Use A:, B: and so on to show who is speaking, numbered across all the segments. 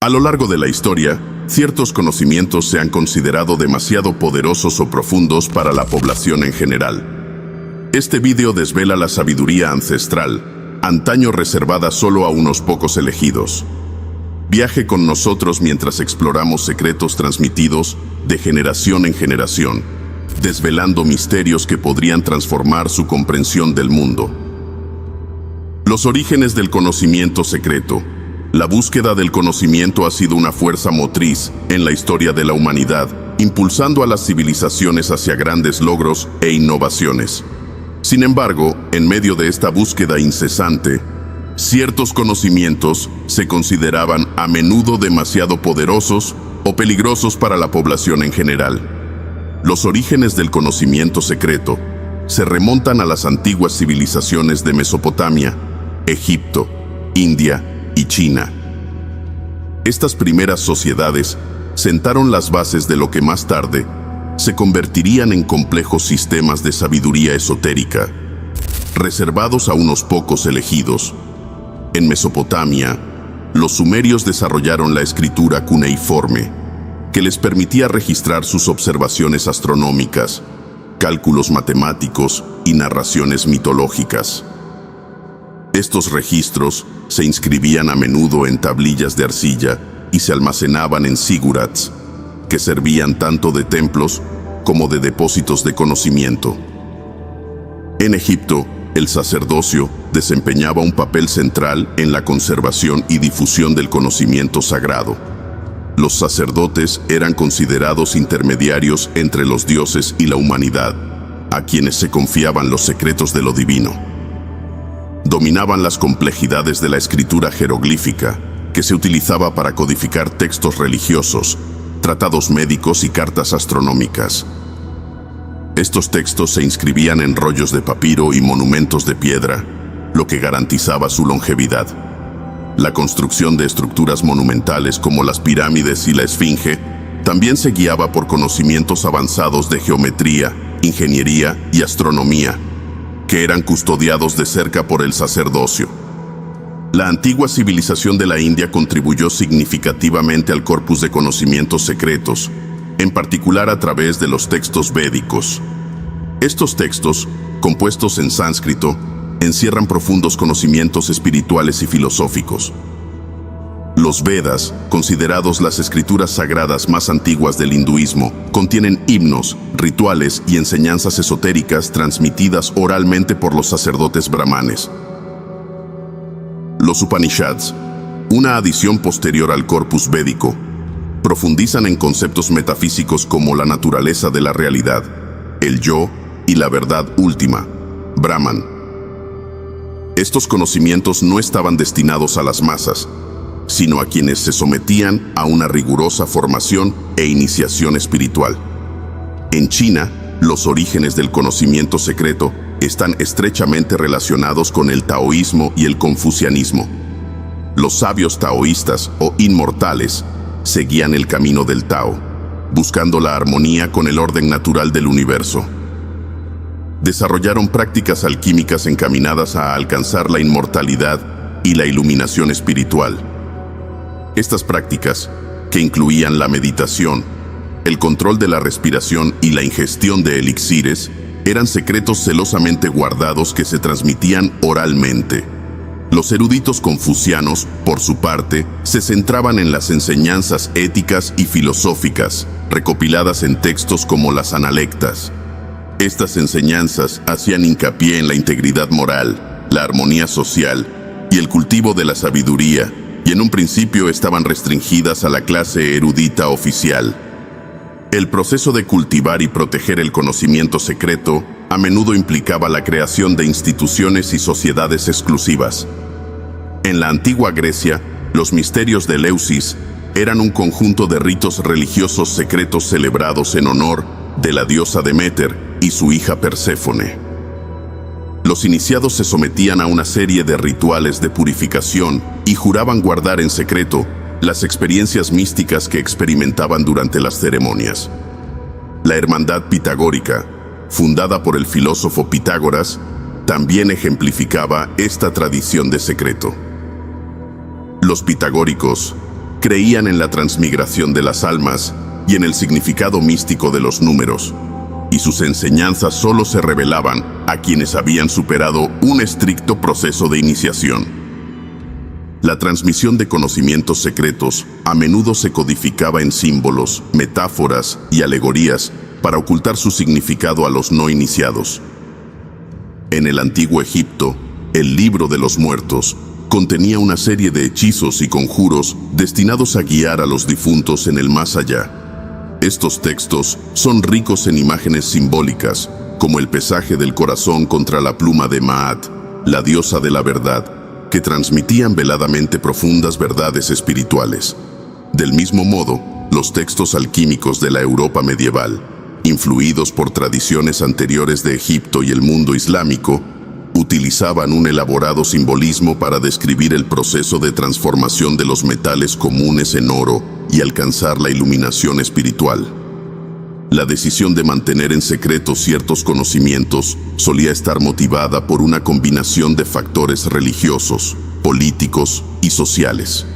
A: A lo largo de la historia, ciertos conocimientos se han considerado demasiado poderosos o profundos para la población en general. Este vídeo desvela la sabiduría ancestral, antaño reservada solo a unos pocos elegidos. Viaje con nosotros mientras exploramos secretos transmitidos de generación en generación, desvelando misterios que podrían transformar su comprensión del mundo. Los orígenes del conocimiento secreto. La búsqueda del conocimiento ha sido una fuerza motriz en la historia de la humanidad, impulsando a las civilizaciones hacia grandes logros e innovaciones. Sin embargo, en medio de esta búsqueda incesante, ciertos conocimientos se consideraban a menudo demasiado poderosos o peligrosos para la población en general. Los orígenes del conocimiento secreto se remontan a las antiguas civilizaciones de Mesopotamia, Egipto, India y China. Estas primeras sociedades sentaron las bases de lo que más tarde se convertirían en complejos sistemas de sabiduría esotérica, reservados a unos pocos elegidos. En Mesopotamia, los sumerios desarrollaron la escritura cuneiforme, que les permitía registrar sus observaciones astronómicas, cálculos matemáticos y narraciones mitológicas. Estos registros se inscribían a menudo en tablillas de arcilla y se almacenaban en zigurats, que servían tanto de templos como de depósitos de conocimiento. En Egipto, el sacerdocio desempeñaba un papel central en la conservación y difusión del conocimiento sagrado. Los sacerdotes eran considerados intermediarios entre los dioses y la humanidad, a quienes se confiaban los secretos de lo divino. Dominaban las complejidades de la escritura jeroglífica, que se utilizaba para codificar textos religiosos, tratados médicos y cartas astronómicas. Estos textos se inscribían en rollos de papiro y monumentos de piedra, lo que garantizaba su longevidad. La construcción de estructuras monumentales como las pirámides y la esfinge también se guiaba por conocimientos avanzados de geometría, ingeniería y astronomía, que eran custodiados de cerca por el sacerdocio. La antigua civilización de la India contribuyó significativamente al corpus de conocimientos secretos, en particular a través de los textos védicos. Estos textos, compuestos en sánscrito, encierran profundos conocimientos espirituales y filosóficos. Los Vedas, considerados las escrituras sagradas más antiguas del hinduismo, contienen himnos, rituales y enseñanzas esotéricas transmitidas oralmente por los sacerdotes brahmanes. Los Upanishads, una adición posterior al corpus védico, profundizan en conceptos metafísicos como la naturaleza de la realidad, el yo y la verdad última, Brahman. Estos conocimientos no estaban destinados a las masas, sino a quienes se sometían a una rigurosa formación e iniciación espiritual. En China, los orígenes del conocimiento secreto están estrechamente relacionados con el taoísmo y el confucianismo. Los sabios taoístas o inmortales seguían el camino del Tao, buscando la armonía con el orden natural del universo. Desarrollaron prácticas alquímicas encaminadas a alcanzar la inmortalidad y la iluminación espiritual. Estas prácticas, que incluían la meditación, el control de la respiración y la ingestión de elixires, eran secretos celosamente guardados que se transmitían oralmente. Los eruditos confucianos, por su parte, se centraban en las enseñanzas éticas y filosóficas, recopiladas en textos como las Analectas. Estas enseñanzas hacían hincapié en la integridad moral, la armonía social y el cultivo de la sabiduría, y en un principio estaban restringidas a la clase erudita oficial. El proceso de cultivar y proteger el conocimiento secreto a menudo implicaba la creación de instituciones y sociedades exclusivas. En la antigua Grecia, los misterios de Eleusis eran un conjunto de ritos religiosos secretos celebrados en honor de la diosa Deméter y su hija Perséfone. Los iniciados se sometían a una serie de rituales de purificación y juraban guardar en secreto las experiencias místicas que experimentaban durante las ceremonias. La hermandad pitagórica, fundada por el filósofo Pitágoras, también ejemplificaba esta tradición de secreto. Los pitagóricos creían en la transmigración de las almas y en el significado místico de los números, y sus enseñanzas solo se revelaban a quienes habían superado un estricto proceso de iniciación. La transmisión de conocimientos secretos a menudo se codificaba en símbolos, metáforas y alegorías para ocultar su significado a los no iniciados. En el antiguo Egipto, el Libro de los Muertos contenía una serie de hechizos y conjuros destinados a guiar a los difuntos en el más allá. Estos textos son ricos en imágenes simbólicas, como el pesaje del corazón contra la pluma de Maat, la diosa de la verdad, que transmitían veladamente profundas verdades espirituales. Del mismo modo, los textos alquímicos de la Europa medieval, influidos por tradiciones anteriores de Egipto y el mundo islámico, utilizaban un elaborado simbolismo para describir el proceso de transformación de los metales comunes en oro y alcanzar la iluminación espiritual. La decisión de mantener en secreto ciertos conocimientos solía estar motivada por una combinación de factores religiosos, políticos y sociales.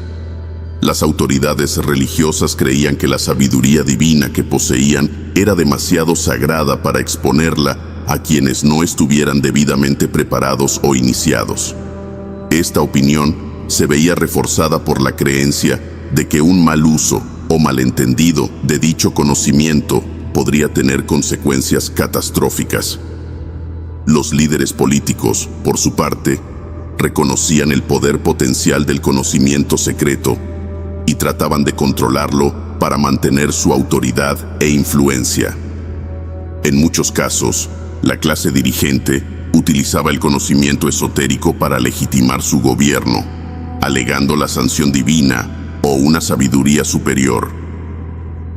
A: Las autoridades religiosas creían que la sabiduría divina que poseían era demasiado sagrada para exponerla a quienes no estuvieran debidamente preparados o iniciados. Esta opinión se veía reforzada por la creencia de que un mal uso o malentendido de dicho conocimiento podría tener consecuencias catastróficas. Los líderes políticos, por su parte, reconocían el poder potencial del conocimiento secreto y trataban de controlarlo para mantener su autoridad e influencia. En muchos casos, la clase dirigente utilizaba el conocimiento esotérico para legitimar su gobierno, alegando la sanción divina o una sabiduría superior.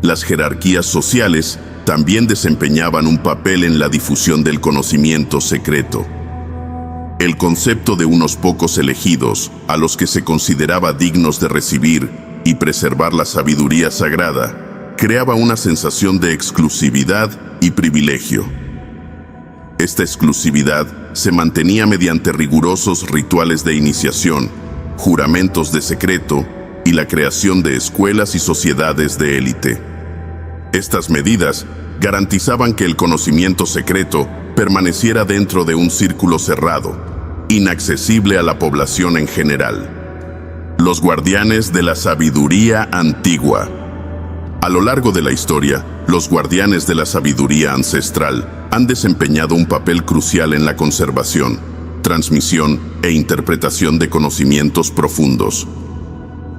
A: Las jerarquías sociales también desempeñaban un papel en la difusión del conocimiento secreto. El concepto de unos pocos elegidos, a los que se consideraba dignos de recibir y preservar la sabiduría sagrada, creaba una sensación de exclusividad y privilegio. Esta exclusividad se mantenía mediante rigurosos rituales de iniciación, juramentos de secreto y la creación de escuelas y sociedades de élite. Estas medidas garantizaban que el conocimiento secreto permaneciera dentro de un círculo cerrado, inaccesible a la población en general. Los guardianes de la sabiduría antigua. A lo largo de la historia, los guardianes de la sabiduría ancestral han desempeñado un papel crucial en la conservación, transmisión e interpretación de conocimientos profundos.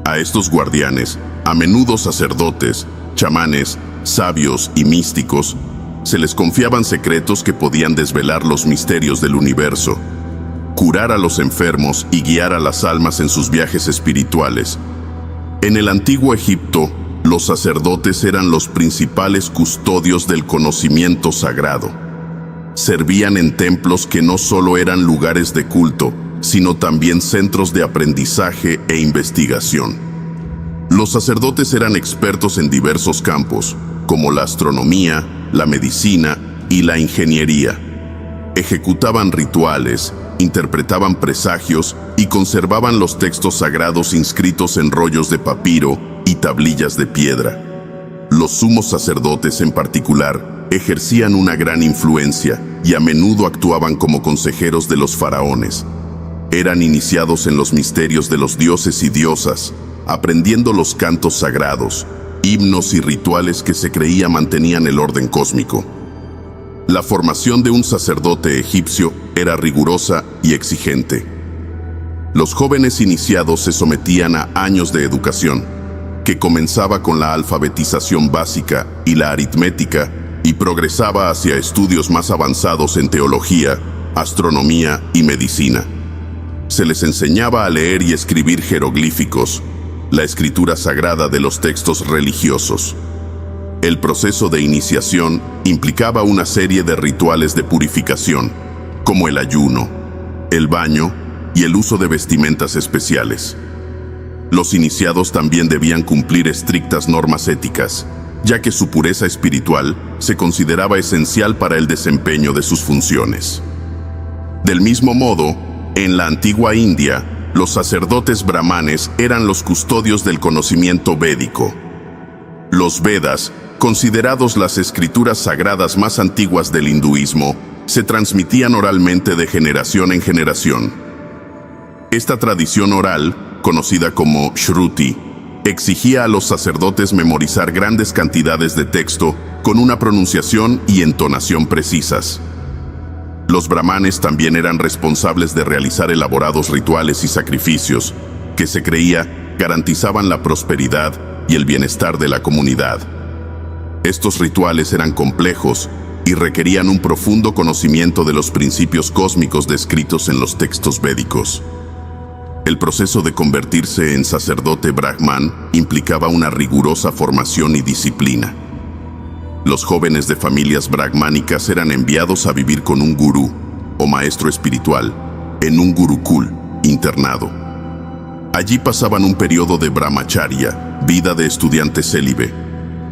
A: A estos guardianes, a menudo sacerdotes, chamanes, sabios y místicos, se les confiaban secretos que podían desvelar los misterios del universo, curar a los enfermos y guiar a las almas en sus viajes espirituales. En el antiguo Egipto, los sacerdotes eran los principales custodios del conocimiento sagrado. Servían en templos que no solo eran lugares de culto, sino también centros de aprendizaje e investigación. Los sacerdotes eran expertos en diversos campos, como la astronomía, la medicina y la ingeniería. Ejecutaban rituales, interpretaban presagios y conservaban los textos sagrados inscritos en rollos de papiro y tablillas de piedra. Los sumos sacerdotes en particular ejercían una gran influencia y a menudo actuaban como consejeros de los faraones. Eran iniciados en los misterios de los dioses y diosas, aprendiendo los cantos sagrados, himnos y rituales que se creía mantenían el orden cósmico. La formación de un sacerdote egipcio era rigurosa y exigente. Los jóvenes iniciados se sometían a años de educación, que comenzaba con la alfabetización básica y la aritmética y progresaba hacia estudios más avanzados en teología, astronomía y medicina. Se les enseñaba a leer y escribir jeroglíficos, la escritura sagrada de los textos religiosos. El proceso de iniciación implicaba una serie de rituales de purificación, como el ayuno, el baño y el uso de vestimentas especiales. Los iniciados también debían cumplir estrictas normas éticas, ya que su pureza espiritual se consideraba esencial para el desempeño de sus funciones. Del mismo modo, en la antigua India, los sacerdotes brahmanes eran los custodios del conocimiento védico. Los Vedas, considerados las escrituras sagradas más antiguas del hinduismo, se transmitían oralmente de generación en generación. Esta tradición oral, conocida como Shruti, exigía a los sacerdotes memorizar grandes cantidades de texto con una pronunciación y entonación precisas. Los brahmanes también eran responsables de realizar elaborados rituales y sacrificios que se creía garantizaban la prosperidad y el bienestar de la comunidad. Estos rituales eran complejos y requerían un profundo conocimiento de los principios cósmicos descritos en los textos védicos. El proceso de convertirse en sacerdote brahman implicaba una rigurosa formación y disciplina. Los jóvenes de familias brahmánicas eran enviados a vivir con un gurú o maestro espiritual en un gurukul, internado. Allí pasaban un periodo de brahmacharya, vida de estudiante célibe,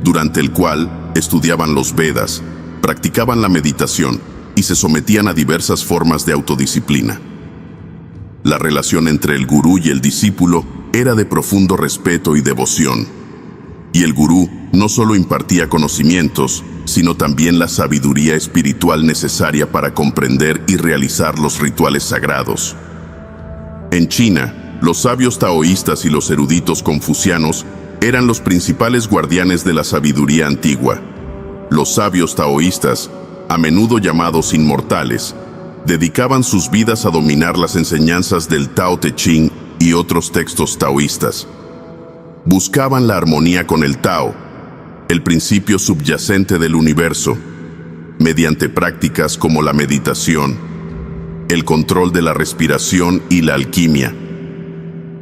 A: durante el cual estudiaban los Vedas, practicaban la meditación y se sometían a diversas formas de autodisciplina. La relación entre el gurú y el discípulo era de profundo respeto y devoción, y el gurú no solo impartía conocimientos, sino también la sabiduría espiritual necesaria para comprender y realizar los rituales sagrados. En China, los sabios taoístas y los eruditos confucianos eran los principales guardianes de la sabiduría antigua. Los sabios taoístas, a menudo llamados inmortales, dedicaban sus vidas a dominar las enseñanzas del Tao Te Ching y otros textos taoístas. Buscaban la armonía con el Tao, el principio subyacente del universo, mediante prácticas como la meditación, el control de la respiración y la alquimia.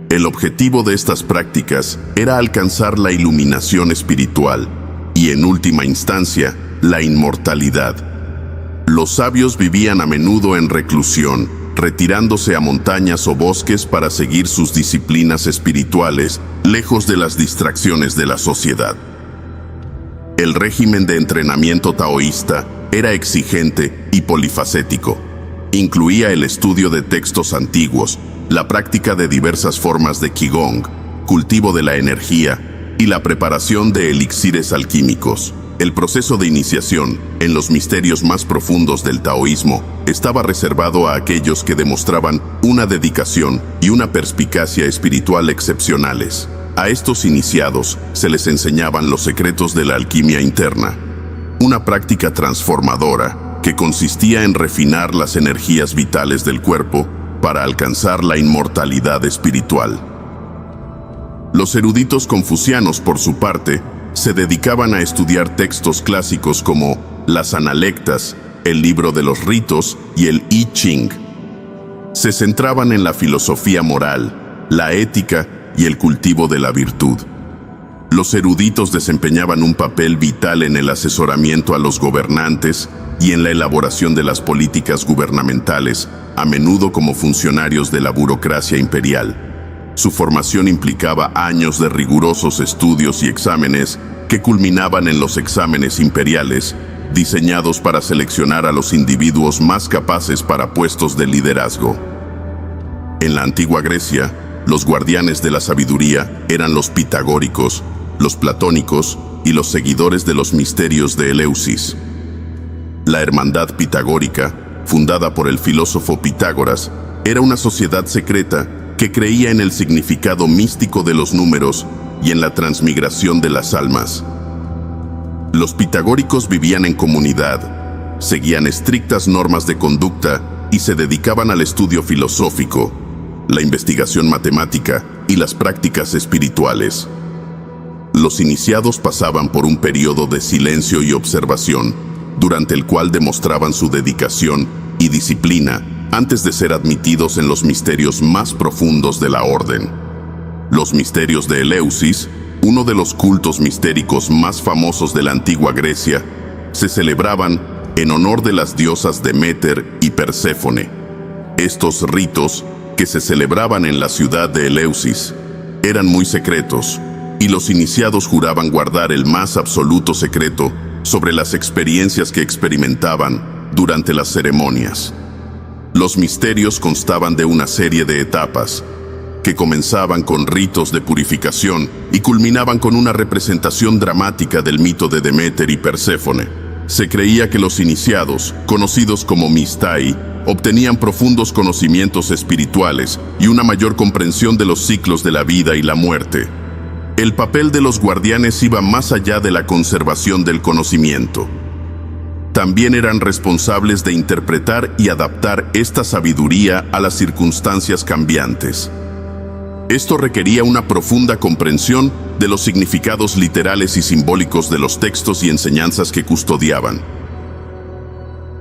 A: El objetivo de estas prácticas era alcanzar la iluminación espiritual y, en última instancia, la inmortalidad. Los sabios vivían a menudo en reclusión, retirándose a montañas o bosques para seguir sus disciplinas espirituales, lejos de las distracciones de la sociedad. El régimen de entrenamiento taoísta era exigente y polifacético. Incluía el estudio de textos antiguos, la práctica de diversas formas de qigong, cultivo de la energía y la preparación de elixires alquímicos. El proceso de iniciación en los misterios más profundos del taoísmo estaba reservado a aquellos que demostraban una dedicación y una perspicacia espiritual excepcionales. A estos iniciados se les enseñaban los secretos de la alquimia interna, una práctica transformadora que consistía en refinar las energías vitales del cuerpo para alcanzar la inmortalidad espiritual. Los eruditos confucianos, por su parte, se dedicaban a estudiar textos clásicos como las Analectas, el libro de los ritos y el I Ching. Se centraban en la filosofía moral, la ética y el cultivo de la virtud. Los eruditos desempeñaban un papel vital en el asesoramiento a los gobernantes y en la elaboración de las políticas gubernamentales, a menudo como funcionarios de la burocracia imperial. Su formación implicaba años de rigurosos estudios y exámenes que culminaban en los exámenes imperiales, diseñados para seleccionar a los individuos más capaces para puestos de liderazgo. En la antigua Grecia, los guardianes de la sabiduría eran los pitagóricos, los platónicos y los seguidores de los misterios de Eleusis. La hermandad pitagórica, fundada por el filósofo Pitágoras, era una sociedad secreta que creía en el significado místico de los números y en la transmigración de las almas. Los pitagóricos vivían en comunidad, seguían estrictas normas de conducta y se dedicaban al estudio filosófico, la investigación matemática y las prácticas espirituales. Los iniciados pasaban por un periodo de silencio y observación, durante el cual demostraban su dedicación y disciplina antes de ser admitidos en los misterios más profundos de la orden. Los misterios de Eleusis, uno de los cultos mistéricos más famosos de la antigua Grecia, se celebraban en honor de las diosas Deméter y Perséfone. Estos ritos, que se celebraban en la ciudad de Eleusis, eran muy secretos, y los iniciados juraban guardar el más absoluto secreto sobre las experiencias que experimentaban durante las ceremonias. Los misterios constaban de una serie de etapas, que comenzaban con ritos de purificación y culminaban con una representación dramática del mito de Deméter y Perséfone. Se creía que los iniciados, conocidos como Mistai, obtenían profundos conocimientos espirituales y una mayor comprensión de los ciclos de la vida y la muerte. El papel de los guardianes iba más allá de la conservación del conocimiento. También eran responsables de interpretar y adaptar esta sabiduría a las circunstancias cambiantes. Esto requería una profunda comprensión de los significados literales y simbólicos de los textos y enseñanzas que custodiaban.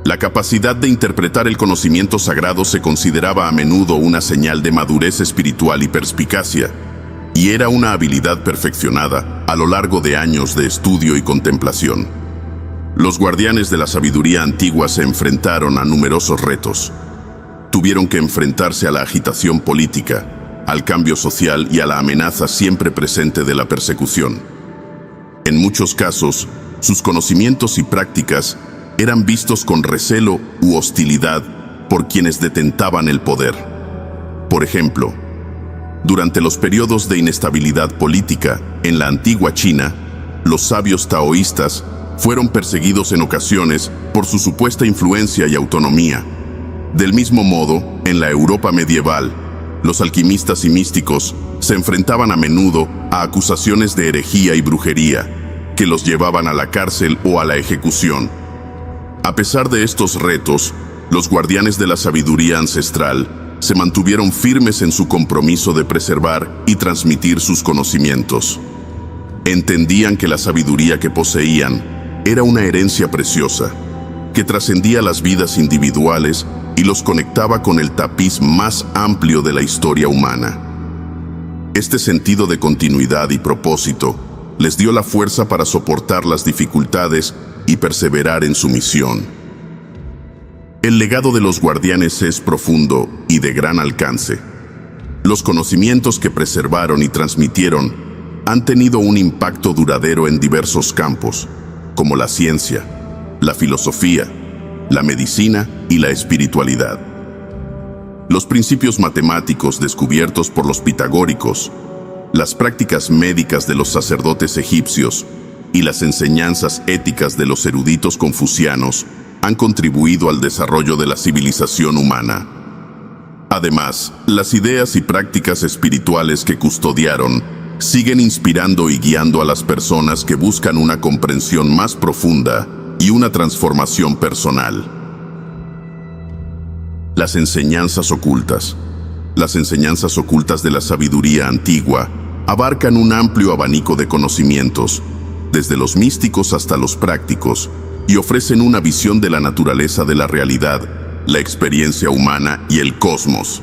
A: La capacidad de interpretar el conocimiento sagrado se consideraba a menudo una señal de madurez espiritual y perspicacia, y era una habilidad perfeccionada a lo largo de años de estudio y contemplación. Los guardianes de la sabiduría antigua se enfrentaron a numerosos retos. Tuvieron que enfrentarse a la agitación política, al cambio social y a la amenaza siempre presente de la persecución. En muchos casos, sus conocimientos y prácticas eran vistos con recelo u hostilidad por quienes detentaban el poder. Por ejemplo, durante los periodos de inestabilidad política en la antigua China, los sabios taoístas fueron perseguidos en ocasiones por su supuesta influencia y autonomía. Del mismo modo, en la Europa medieval, los alquimistas y místicos se enfrentaban a menudo a acusaciones de herejía y brujería, que los llevaban a la cárcel o a la ejecución. A pesar de estos retos, los guardianes de la sabiduría ancestral se mantuvieron firmes en su compromiso de preservar y transmitir sus conocimientos. Entendían que la sabiduría que poseían era una herencia preciosa, que trascendía las vidas individuales y los conectaba con el tapiz más amplio de la historia humana. Este sentido de continuidad y propósito les dio la fuerza para soportar las dificultades y perseverar en su misión. El legado de los guardianes es profundo y de gran alcance. Los conocimientos que preservaron y transmitieron han tenido un impacto duradero en diversos campos, como la ciencia, la filosofía, la medicina y la espiritualidad. Los principios matemáticos descubiertos por los pitagóricos, las prácticas médicas de los sacerdotes egipcios y las enseñanzas éticas de los eruditos confucianos han contribuido al desarrollo de la civilización humana. Además, las ideas y prácticas espirituales que custodiaron siguen inspirando y guiando a las personas que buscan una comprensión más profunda y una transformación personal. Las enseñanzas ocultas. Las enseñanzas ocultas de la sabiduría antigua abarcan un amplio abanico de conocimientos, desde los místicos hasta los prácticos, y ofrecen una visión de la naturaleza de la realidad, la experiencia humana y el cosmos.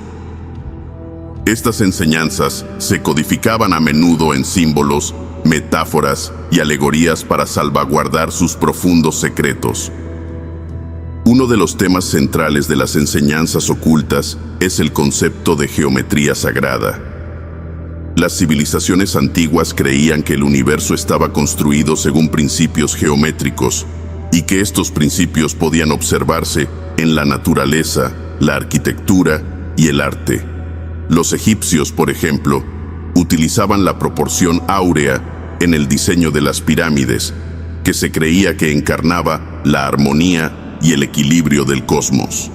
A: Estas enseñanzas se codificaban a menudo en símbolos, metáforas y alegorías para salvaguardar sus profundos secretos. Uno de los temas centrales de las enseñanzas ocultas es el concepto de geometría sagrada. Las civilizaciones antiguas creían que el universo estaba construido según principios geométricos y que estos principios podían observarse en la naturaleza, la arquitectura y el arte. Los egipcios, por ejemplo, utilizaban la proporción áurea en el diseño de las pirámides, que se creía que encarnaba la armonía y el equilibrio del cosmos.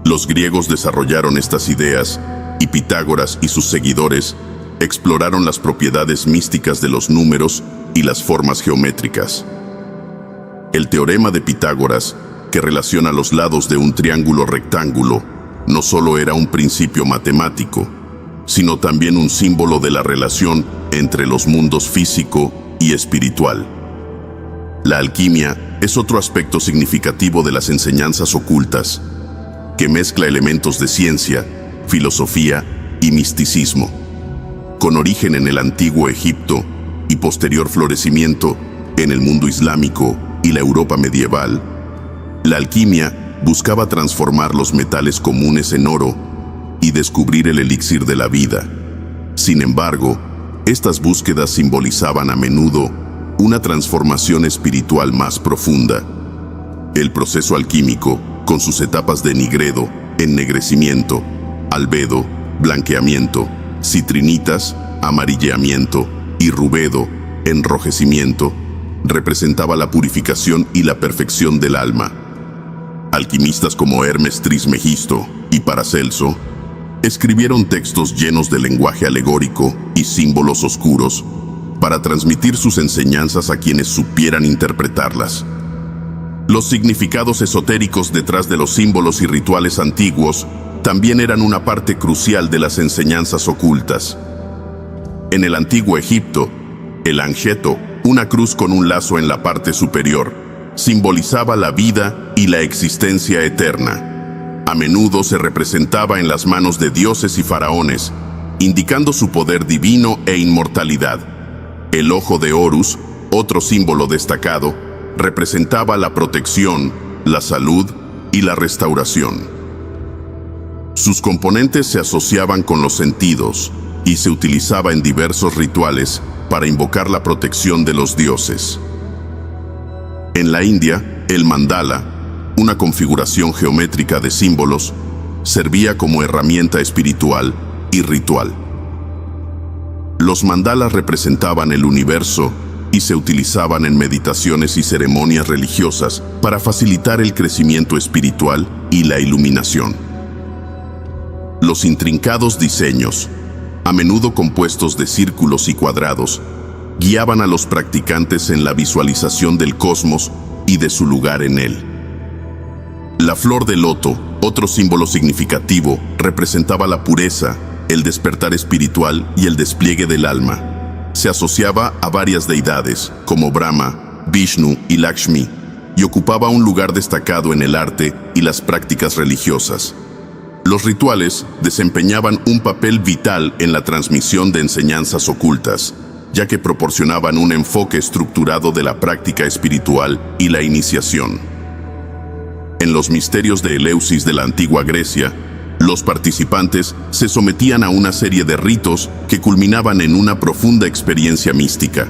A: Los griegos desarrollaron estas ideas y Pitágoras y sus seguidores exploraron las propiedades místicas de los números y las formas geométricas. El teorema de Pitágoras, que relaciona los lados de un triángulo rectángulo, no solo era un principio matemático, sino también un símbolo de la relación entre los mundos físico y espiritual. La alquimia es otro aspecto significativo de las enseñanzas ocultas, que mezcla elementos de ciencia, filosofía y misticismo. Con origen en el antiguo Egipto y posterior florecimiento en el mundo islámico y la Europa medieval, la alquimia buscaba transformar los metales comunes en oro y descubrir el elixir de la vida. Sin embargo, estas búsquedas simbolizaban a menudo una transformación espiritual más profunda. El proceso alquímico, con sus etapas de nigredo, ennegrecimiento, albedo, blanqueamiento citrinitas, amarilleamiento, y rubedo, enrojecimiento, representaba la purificación y la perfección del alma. Alquimistas como Hermes Trismegisto y Paracelso escribieron textos llenos de lenguaje alegórico y símbolos oscuros para transmitir sus enseñanzas a quienes supieran interpretarlas. Los significados esotéricos detrás de los símbolos y rituales antiguos también eran una parte crucial de las enseñanzas ocultas. En el antiguo Egipto, el anjeto, una cruz con un lazo en la parte superior, simbolizaba la vida y la existencia eterna. A menudo se representaba en las manos de dioses y faraones, indicando su poder divino e inmortalidad. El ojo de Horus, otro símbolo destacado, representaba la protección, la salud y la restauración. Sus componentes se asociaban con los sentidos y se utilizaba en diversos rituales para invocar la protección de los dioses. En la India, el mandala, una configuración geométrica de símbolos, servía como herramienta espiritual y ritual. Los mandalas representaban el universo y se utilizaban en meditaciones y ceremonias religiosas para facilitar el crecimiento espiritual y la iluminación. Los intrincados diseños, a menudo compuestos de círculos y cuadrados, guiaban a los practicantes en la visualización del cosmos y de su lugar en él. La flor de loto, otro símbolo significativo, representaba la pureza, el despertar espiritual y el despliegue del alma. Se asociaba a varias deidades, como Brahma, Vishnu y Lakshmi, y ocupaba un lugar destacado en el arte y las prácticas religiosas. Los rituales desempeñaban un papel vital en la transmisión de enseñanzas ocultas, ya que proporcionaban un enfoque estructurado de la práctica espiritual y la iniciación. En los misterios de Eleusis de la antigua Grecia, los participantes se sometían a una serie de ritos que culminaban en una profunda experiencia mística.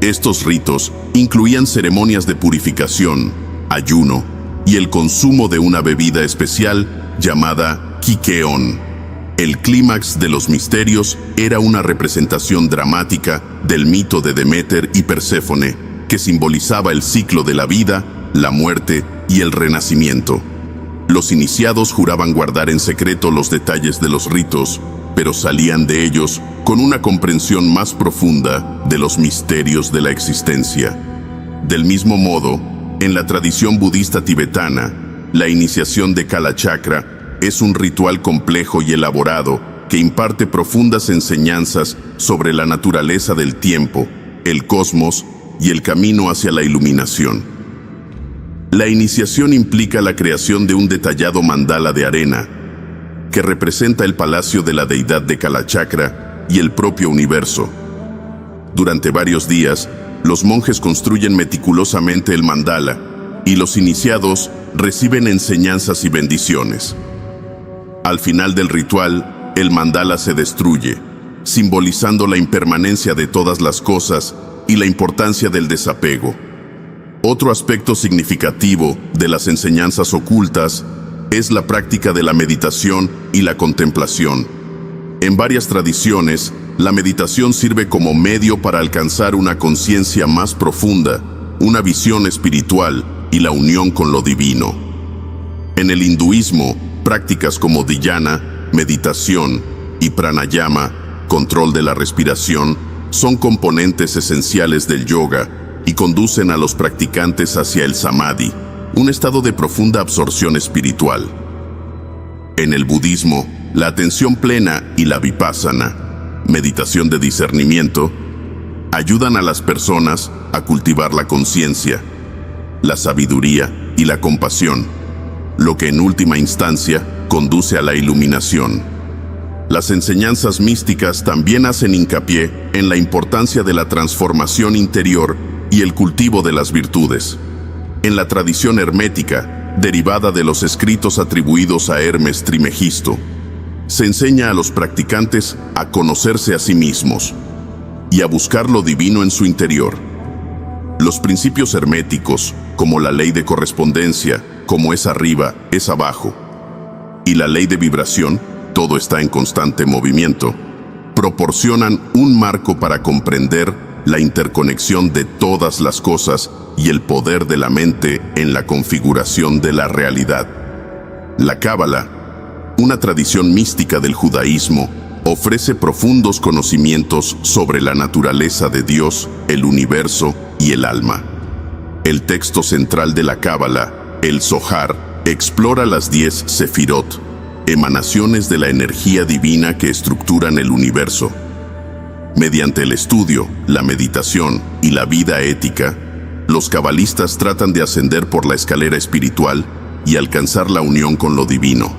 A: Estos ritos incluían ceremonias de purificación, ayuno y el consumo de una bebida especial llamada Kikeon. El clímax de los misterios era una representación dramática del mito de Deméter y Perséfone, que simbolizaba el ciclo de la vida, la muerte y el renacimiento. Los iniciados juraban guardar en secreto los detalles de los ritos, pero salían de ellos con una comprensión más profunda de los misterios de la existencia. Del mismo modo, en la tradición budista tibetana, la iniciación de Kalachakra es un ritual complejo y elaborado que imparte profundas enseñanzas sobre la naturaleza del tiempo, el cosmos y el camino hacia la iluminación. La iniciación implica la creación de un detallado mandala de arena, que representa el palacio de la deidad de Kalachakra y el propio universo. Durante varios días, los monjes construyen meticulosamente el mandala y los iniciados reciben enseñanzas y bendiciones. Al final del ritual, el mandala se destruye, simbolizando la impermanencia de todas las cosas y la importancia del desapego. Otro aspecto significativo de las enseñanzas ocultas es la práctica de la meditación y la contemplación. En varias tradiciones, la meditación sirve como medio para alcanzar una conciencia más profunda, una visión espiritual y la unión con lo divino. En el hinduismo, prácticas como dhyana, meditación y pranayama, control de la respiración, son componentes esenciales del yoga y conducen a los practicantes hacia el samadhi, un estado de profunda absorción espiritual. En el budismo, la atención plena y la vipassana, meditación de discernimiento, ayudan a las personas a cultivar la conciencia, la sabiduría y la compasión, lo que en última instancia conduce a la iluminación. Las enseñanzas místicas también hacen hincapié en la importancia de la transformación interior y el cultivo de las virtudes. En la tradición hermética, derivada de los escritos atribuidos a Hermes Trismegisto, se enseña a los practicantes a conocerse a sí mismos y a buscar lo divino en su interior. Los principios herméticos, como la ley de correspondencia, como es arriba, es abajo, y la ley de vibración, todo está en constante movimiento, proporcionan un marco para comprender la interconexión de todas las cosas y el poder de la mente en la configuración de la realidad. La Cábala, una tradición mística del judaísmo, ofrece profundos conocimientos sobre la naturaleza de Dios, el universo y el alma. El texto central de la Cábala, el Zohar, explora las 10 Sefirot, emanaciones de la energía divina que estructuran el universo. Mediante el estudio, la meditación y la vida ética, los cabalistas tratan de ascender por la escalera espiritual y alcanzar la unión con lo divino.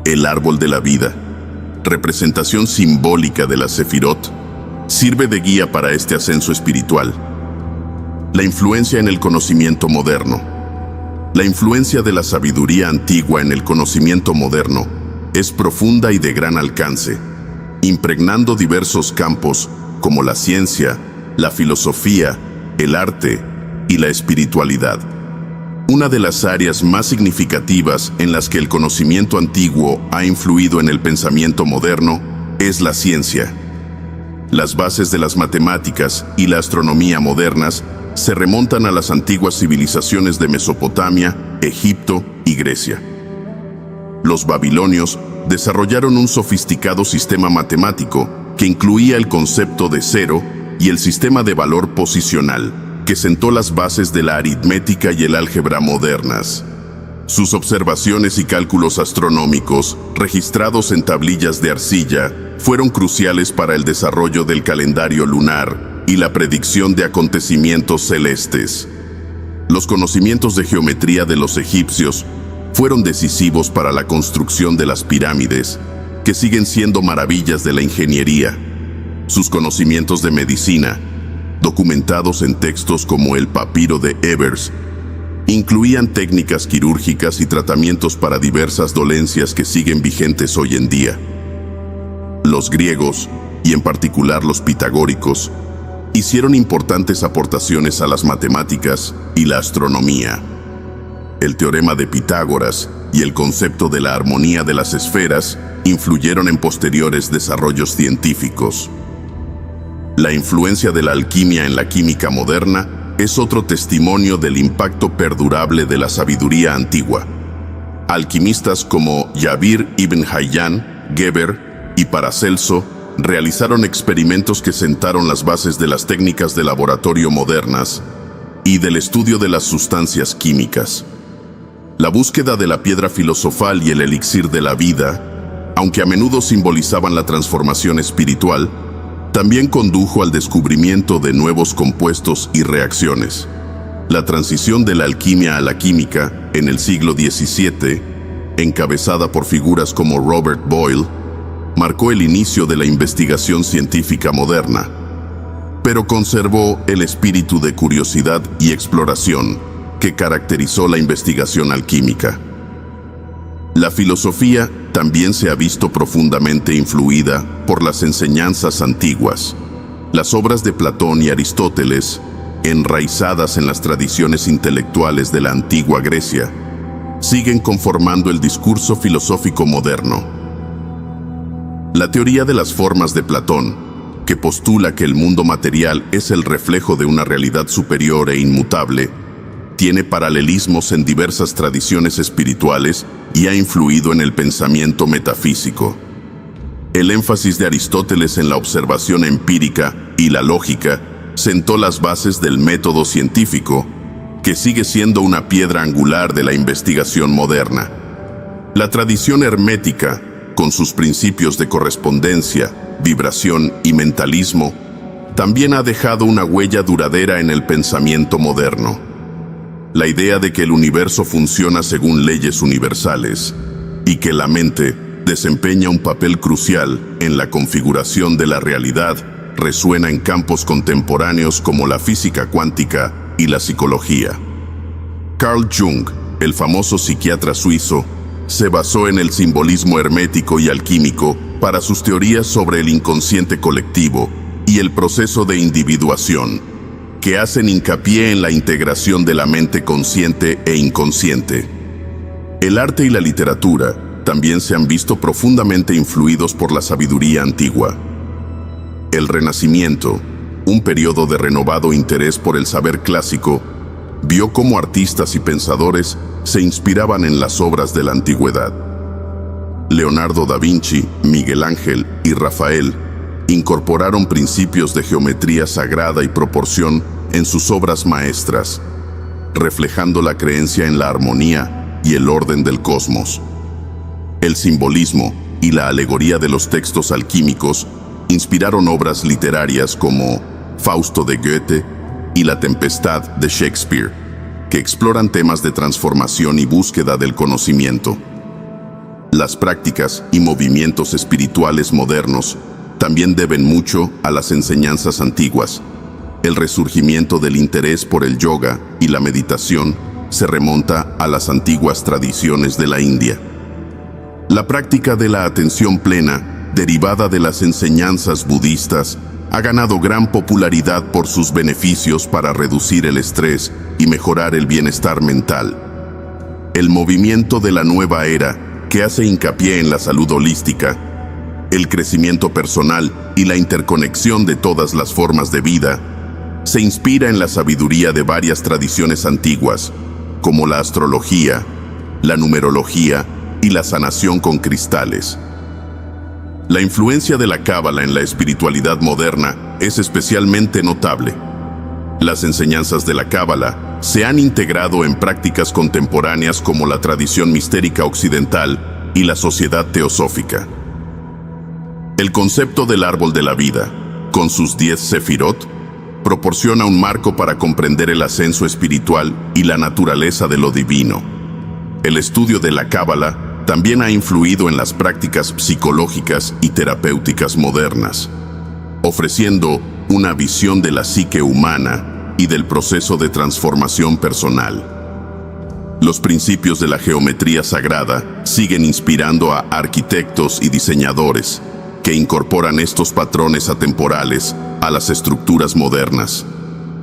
A: El árbol de la vida, representación simbólica de la Sefirot, sirve de guía para este ascenso espiritual. La influencia en el conocimiento moderno. La influencia de la sabiduría antigua en el conocimiento moderno es profunda y de gran alcance, impregnando diversos campos como la ciencia, la filosofía, el arte y la espiritualidad. Una de las áreas más significativas en las que el conocimiento antiguo ha influido en el pensamiento moderno es la ciencia. Las bases de las matemáticas y la astronomía modernas se remontan a las antiguas civilizaciones de Mesopotamia, Egipto y Grecia. Los babilonios desarrollaron un sofisticado sistema matemático que incluía el concepto de cero y el sistema de valor posicional, que sentó las bases de la aritmética y el álgebra modernas. Sus observaciones y cálculos astronómicos, registrados en tablillas de arcilla, fueron cruciales para el desarrollo del calendario lunar y la predicción de acontecimientos celestes. Los conocimientos de geometría de los egipcios fueron decisivos para la construcción de las pirámides, que siguen siendo maravillas de la ingeniería. Sus conocimientos de medicina, documentados en textos como el papiro de Ebers, incluían técnicas quirúrgicas y tratamientos para diversas dolencias que siguen vigentes hoy en día. Los griegos, y en particular los pitagóricos, hicieron importantes aportaciones a las matemáticas y la astronomía. El teorema de Pitágoras y el concepto de la armonía de las esferas influyeron en posteriores desarrollos científicos. La influencia de la alquimia en la química moderna es otro testimonio del impacto perdurable de la sabiduría antigua. Alquimistas como Jabir ibn Hayyan, Geber y Paracelso realizaron experimentos que sentaron las bases de las técnicas de laboratorio modernas y del estudio de las sustancias químicas. La búsqueda de la piedra filosofal y el elixir de la vida, aunque a menudo simbolizaban la transformación espiritual, también condujo al descubrimiento de nuevos compuestos y reacciones. La transición de la alquimia a la química en el siglo XVII, encabezada por figuras como Robert Boyle, marcó el inicio de la investigación científica moderna, pero conservó el espíritu de curiosidad y exploración que caracterizó la investigación alquímica. La filosofía también se ha visto profundamente influida por las enseñanzas antiguas. Las obras de Platón y Aristóteles, enraizadas en las tradiciones intelectuales de la antigua Grecia, siguen conformando el discurso filosófico moderno. La teoría de las formas de Platón, que postula que el mundo material es el reflejo de una realidad superior e inmutable, tiene paralelismos en diversas tradiciones espirituales y ha influido en el pensamiento metafísico. El énfasis de Aristóteles en la observación empírica y la lógica sentó las bases del método científico, que sigue siendo una piedra angular de la investigación moderna. La tradición hermética, con sus principios de correspondencia, vibración y mentalismo, también ha dejado una huella duradera en el pensamiento moderno. La idea de que el universo funciona según leyes universales y que la mente desempeña un papel crucial en la configuración de la realidad resuena en campos contemporáneos como la física cuántica y la psicología. Carl Jung, el famoso psiquiatra suizo, se basó en el simbolismo hermético y alquímico para sus teorías sobre el inconsciente colectivo y el proceso de individuación, que hacen hincapié en la integración de la mente consciente e inconsciente. El arte y la literatura también se han visto profundamente influidos por la sabiduría antigua. El Renacimiento, un periodo de renovado interés por el saber clásico, vio cómo artistas y pensadores se inspiraban en las obras de la antigüedad. Leonardo da Vinci, Miguel Ángel y Rafael incorporaron principios de geometría sagrada y proporción en sus obras maestras, reflejando la creencia en la armonía y el orden del cosmos. El simbolismo y la alegoría de los textos alquímicos inspiraron obras literarias como Fausto de Goethe y La Tempestad de Shakespeare, que exploran temas de transformación y búsqueda del conocimiento. Las prácticas y movimientos espirituales modernos también deben mucho a las enseñanzas antiguas. El resurgimiento del interés por el yoga y la meditación se remonta a las antiguas tradiciones de la India. La práctica de la atención plena, derivada de las enseñanzas budistas, ha ganado gran popularidad por sus beneficios para reducir el estrés y mejorar el bienestar mental. El movimiento de la nueva era, que hace hincapié en la salud holística, el crecimiento personal y la interconexión de todas las formas de vida, se inspira en la sabiduría de varias tradiciones antiguas, como la astrología, la numerología y la sanación con cristales. La influencia de la Cábala en la espiritualidad moderna es especialmente notable. Las enseñanzas de la Cábala se han integrado en prácticas contemporáneas como la tradición mistérica occidental y la sociedad teosófica. El concepto del árbol de la vida, con sus 10 sefirot, proporciona un marco para comprender el ascenso espiritual y la naturaleza de lo divino. El estudio de la Cábala también ha influido en las prácticas psicológicas y terapéuticas modernas, ofreciendo una visión de la psique humana y del proceso de transformación personal. Los principios de la geometría sagrada siguen inspirando a arquitectos y diseñadores que incorporan estos patrones atemporales a las estructuras modernas.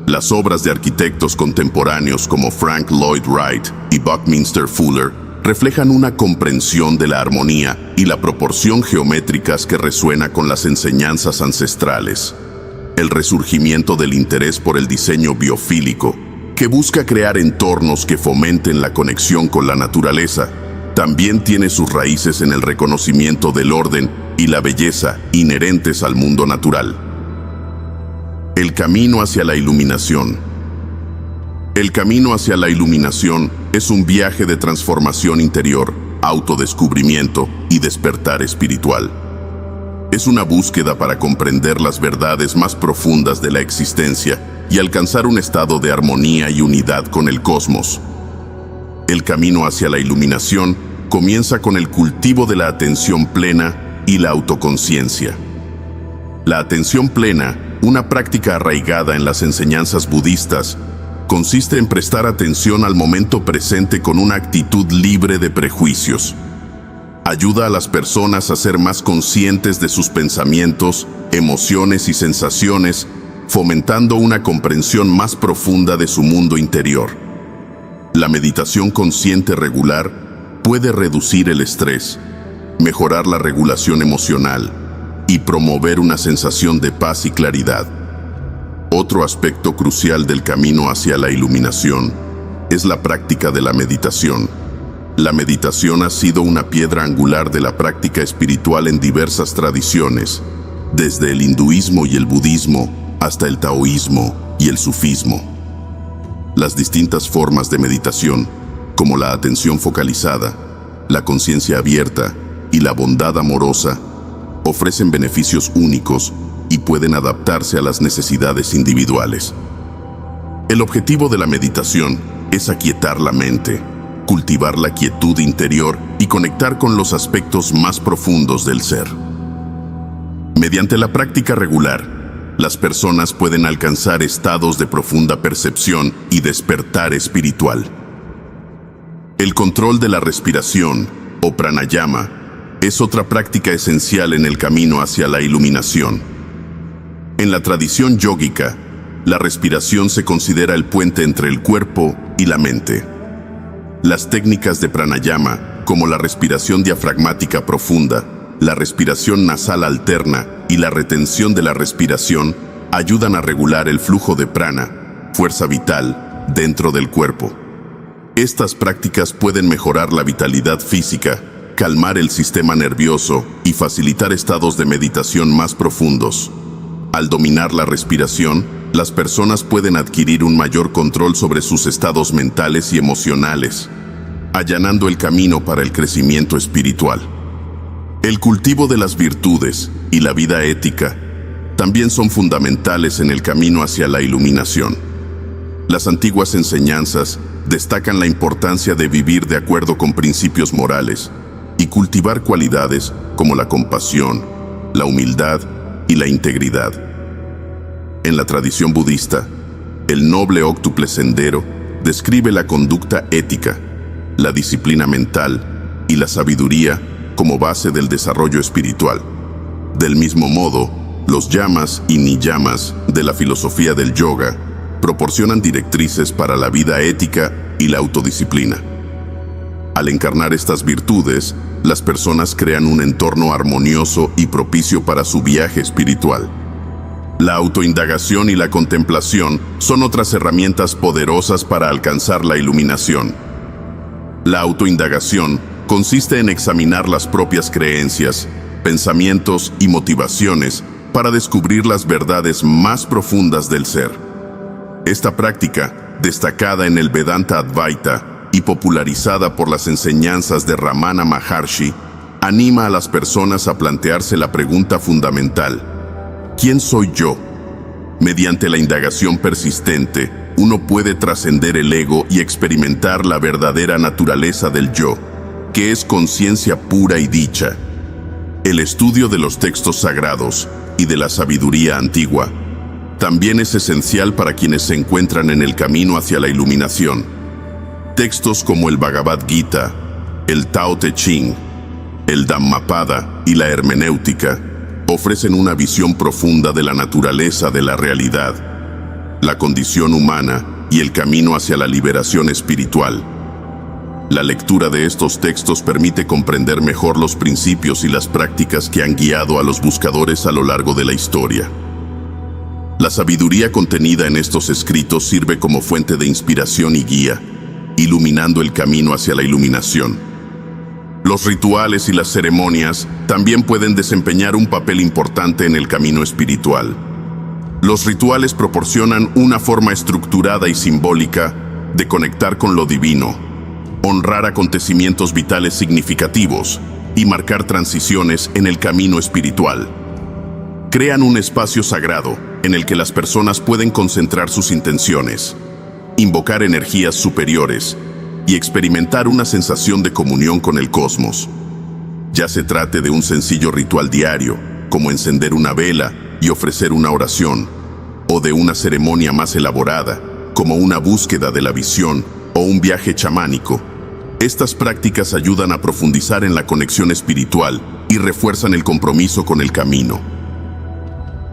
A: Las obras de arquitectos contemporáneos como Frank Lloyd Wright y Buckminster Fuller reflejan una comprensión de la armonía y la proporción geométricas que resuena con las enseñanzas ancestrales. El resurgimiento del interés por el diseño biofílico, que busca crear entornos que fomenten la conexión con la naturaleza, también tiene sus raíces en el reconocimiento del orden y la belleza inherentes al mundo natural. El camino hacia la iluminación. El camino hacia la iluminación es un viaje de transformación interior, autodescubrimiento y despertar espiritual. Es una búsqueda para comprender las verdades más profundas de la existencia y alcanzar un estado de armonía y unidad con el cosmos. El camino hacia la iluminación comienza con el cultivo de la atención plena y la autoconciencia. La atención plena, una práctica arraigada en las enseñanzas budistas, consiste en prestar atención al momento presente con una actitud libre de prejuicios. Ayuda a las personas a ser más conscientes de sus pensamientos, emociones y sensaciones, fomentando una comprensión más profunda de su mundo interior. La meditación consciente regular puede reducir el estrés, mejorar la regulación emocional y promover una sensación de paz y claridad. Otro aspecto crucial del camino hacia la iluminación es la práctica de la meditación. La meditación ha sido una piedra angular de la práctica espiritual en diversas tradiciones, desde el hinduismo y el budismo hasta el taoísmo y el sufismo. Las distintas formas de meditación, como la atención focalizada, la conciencia abierta y la bondad amorosa, ofrecen beneficios únicos y pueden adaptarse a las necesidades individuales. El objetivo de la meditación es aquietar la mente, cultivar la quietud interior y conectar con los aspectos más profundos del ser. Mediante la práctica regular, las personas pueden alcanzar estados de profunda percepción y despertar espiritual. El control de la respiración, o pranayama, es otra práctica esencial en el camino hacia la iluminación. En la tradición yógica, la respiración se considera el puente entre el cuerpo y la mente. Las técnicas de pranayama como la respiración diafragmática profunda, la respiración nasal alterna y la retención de la respiración, ayudan a regular el flujo de prana, fuerza vital, dentro del cuerpo. Estas prácticas pueden mejorar la vitalidad física, calmar el sistema nervioso y facilitar estados de meditación más profundos. Al dominar la respiración, las personas pueden adquirir un mayor control sobre sus estados mentales y emocionales, allanando el camino para el crecimiento espiritual. El cultivo de las virtudes y la vida ética también son fundamentales en el camino hacia la iluminación. Las antiguas enseñanzas destacan la importancia de vivir de acuerdo con principios morales y cultivar cualidades como la compasión, la humildad y la integridad. En la tradición budista, el noble óctuple sendero describe la conducta ética, la disciplina mental y la sabiduría como base del desarrollo espiritual. Del mismo modo, los yamas y niyamas de la filosofía del yoga proporcionan directrices para la vida ética y la autodisciplina. Al encarnar estas virtudes, las personas crean un entorno armonioso y propicio para su viaje espiritual. La autoindagación y la contemplación son otras herramientas poderosas para alcanzar la iluminación. La autoindagación consiste en examinar las propias creencias, pensamientos y motivaciones para descubrir las verdades más profundas del ser. Esta práctica, destacada en el Vedanta Advaita y popularizada por las enseñanzas de Ramana Maharshi, anima a las personas a plantearse la pregunta fundamental: ¿quién soy yo? Mediante la indagación persistente, uno puede trascender el ego y experimentar la verdadera naturaleza del yo, que es conciencia pura y dicha. El estudio de los textos sagrados y de la sabiduría antigua también es esencial para quienes se encuentran en el camino hacia la iluminación. Textos como el Bhagavad Gita, el Tao Te Ching, el Dhammapada y la hermenéutica ofrecen una visión profunda de la naturaleza de la realidad, la condición humana y el camino hacia la liberación espiritual. La lectura de estos textos permite comprender mejor los principios y las prácticas que han guiado a los buscadores a lo largo de la historia. La sabiduría contenida en estos escritos sirve como fuente de inspiración y guía, iluminando el camino hacia la iluminación. Los rituales y las ceremonias también pueden desempeñar un papel importante en el camino espiritual. Los rituales proporcionan una forma estructurada y simbólica de conectar con lo divino, honrar acontecimientos vitales significativos y marcar transiciones en el camino espiritual. Crean un espacio sagrado en el que las personas pueden concentrar sus intenciones, invocar energías superiores y experimentar una sensación de comunión con el cosmos. Ya se trate de un sencillo ritual diario, como encender una vela y ofrecer una oración, o de una ceremonia más elaborada, como una búsqueda de la visión o un viaje chamánico. Estas prácticas ayudan a profundizar en la conexión espiritual y refuerzan el compromiso con el camino.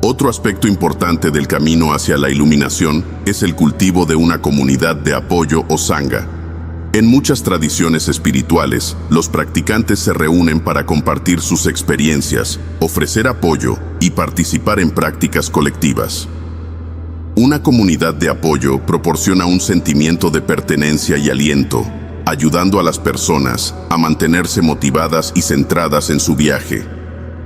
A: Otro aspecto importante del camino hacia la iluminación es el cultivo de una comunidad de apoyo o sangha. En muchas tradiciones espirituales, los practicantes se reúnen para compartir sus experiencias, ofrecer apoyo y participar en prácticas colectivas. Una comunidad de apoyo proporciona un sentimiento de pertenencia y aliento, ayudando a las personas a mantenerse motivadas y centradas en su viaje.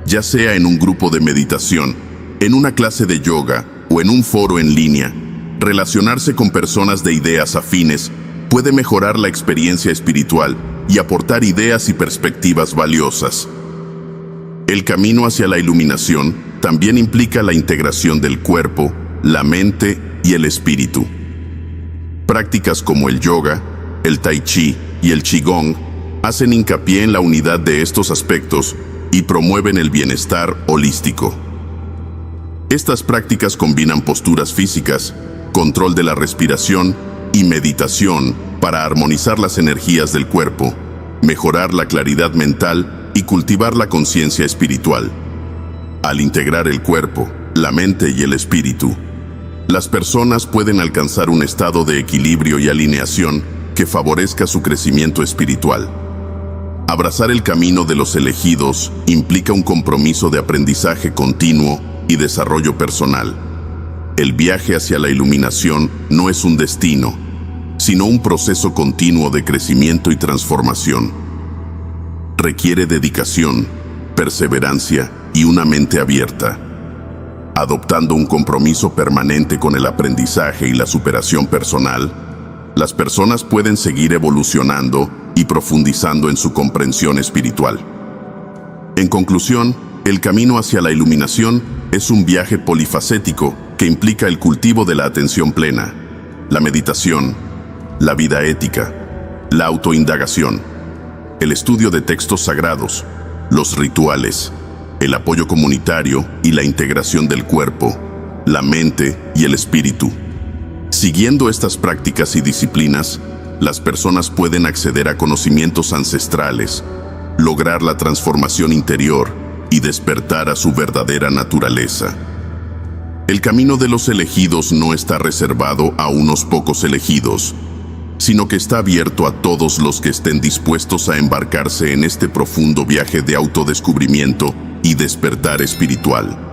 A: Ya sea en un grupo de meditación, en una clase de yoga o en un foro en línea, relacionarse con personas de ideas afines puede mejorar la experiencia espiritual y aportar ideas y perspectivas valiosas. El camino hacia la iluminación también implica la integración del cuerpo, la mente y el espíritu. Prácticas como el yoga, el tai chi y el qigong hacen hincapié en la unidad de estos aspectos y promueven el bienestar holístico. Estas prácticas combinan posturas físicas, control de la respiración y meditación para armonizar las energías del cuerpo, mejorar la claridad mental y cultivar la conciencia espiritual. Al integrar el cuerpo, la mente y el espíritu, las personas pueden alcanzar un estado de equilibrio y alineación que favorezca su crecimiento espiritual. Abrazar el camino de los elegidos implica un compromiso de aprendizaje continuo y desarrollo personal. El viaje hacia la iluminación no es un destino, sino un proceso continuo de crecimiento y transformación. Requiere dedicación, perseverancia y una mente abierta. Adoptando un compromiso permanente con el aprendizaje y la superación personal, las personas pueden seguir evolucionando y profundizando en su comprensión espiritual. En conclusión, el camino hacia la iluminación es un viaje polifacético que implica el cultivo de la atención plena, la meditación, la vida ética, la autoindagación, el estudio de textos sagrados, los rituales, el apoyo comunitario y la integración del cuerpo, la mente y el espíritu. Siguiendo estas prácticas y disciplinas, las personas pueden acceder a conocimientos ancestrales, lograr la transformación interior y despertar a su verdadera naturaleza. El camino de los elegidos no está reservado a unos pocos elegidos, sino que está abierto a todos los que estén dispuestos a embarcarse en este profundo viaje de autodescubrimiento y despertar espiritual.